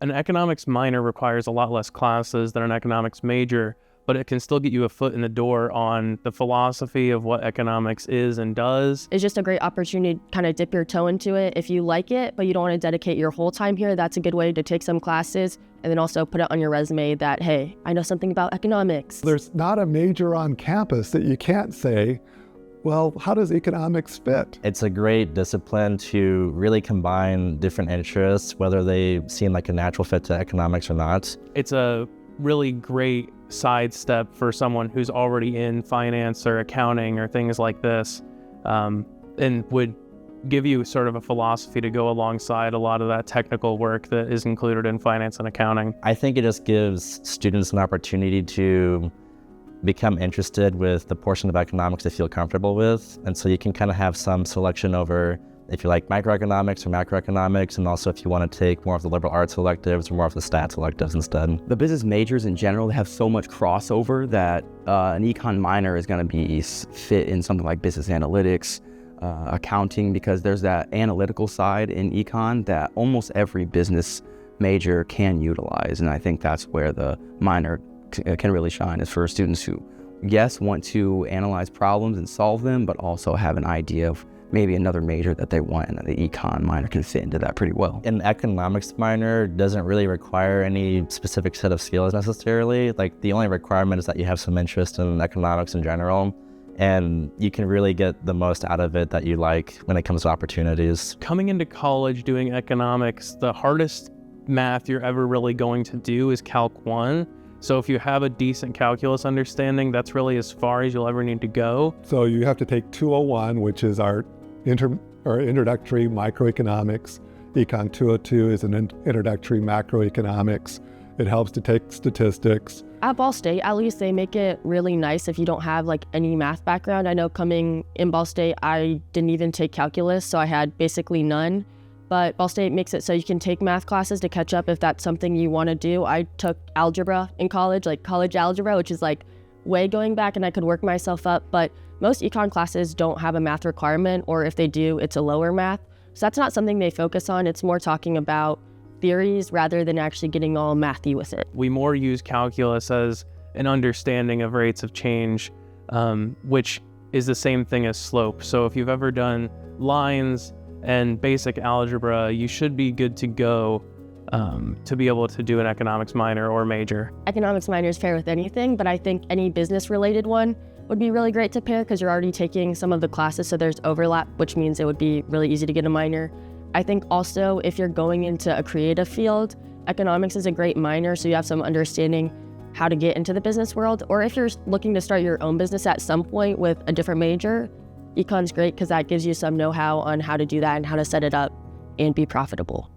An economics minor requires a lot less classes than an economics major, but it can still get you a foot in the door on the philosophy of what economics is and does. It's just a great opportunity to kind of dip your toe into it. If you like it, but you don't want to dedicate your whole time here, that's a good way to take some classes and then also put it on your resume that, hey, I know something about economics. There's not a major on campus that you can't say, well, how does economics fit? It's a great discipline to really combine different interests, whether they seem like a natural fit to economics or not. It's a really great sidestep for someone who's already in finance or accounting or things like this, and would give you sort of a philosophy to go alongside a lot of that technical work that is included in finance and accounting. I think it just gives students an opportunity to become interested with the portion of economics they feel comfortable with. And so you can kind of have some selection over if you like microeconomics or macroeconomics, and also if you want to take more of the liberal arts electives or more of the stats electives instead. The business majors in general have so much crossover that an econ minor is going to be fit in something like business analytics, accounting, because there's that analytical side in econ that almost every business major can utilize. And I think that's where the minor can really shine, is for students who, yes, want to analyze problems and solve them, but also have an idea of maybe another major that they want, and the econ minor can fit into that pretty well. An economics minor doesn't really require any specific set of skills necessarily. Like, the only requirement is that you have some interest in economics in general, and you can really get the most out of it that you like when it comes to opportunities. Coming into college doing economics, the hardest math you're ever really going to do is Calc 1. So if you have a decent calculus understanding, that's really as far as you'll ever need to go. So you have to take 201, which is our introductory microeconomics. Econ 202 is an introductory macroeconomics. It helps to take statistics. At Ball State, at least, they make it really nice if you don't have like any math background. I know coming in Ball State, I didn't even take calculus, so I had basically none. But Ball State makes it so you can take math classes to catch up if that's something you want to do. I took algebra in college, like college algebra, which is like way going back, and I could work myself up. But most econ classes don't have a math requirement, or if they do, it's a lower math. So that's not something they focus on. It's more talking about theories rather than actually getting all mathy with it. We more use calculus as an understanding of rates of change, which is the same thing as slope. So if you've ever done lines and basic algebra, you should be good to go to be able to do an economics minor or major. Economics minor is fair with anything, but I think any business related one would be really great to pair because you're already taking some of the classes, so there's overlap, which means it would be really easy to get a minor. I think also if you're going into a creative field, economics is a great minor, so you have some understanding how to get into the business world. Or if you're looking to start your own business at some point with a different major, econ's great because that gives you some know-how on how to do that and how to set it up and be profitable.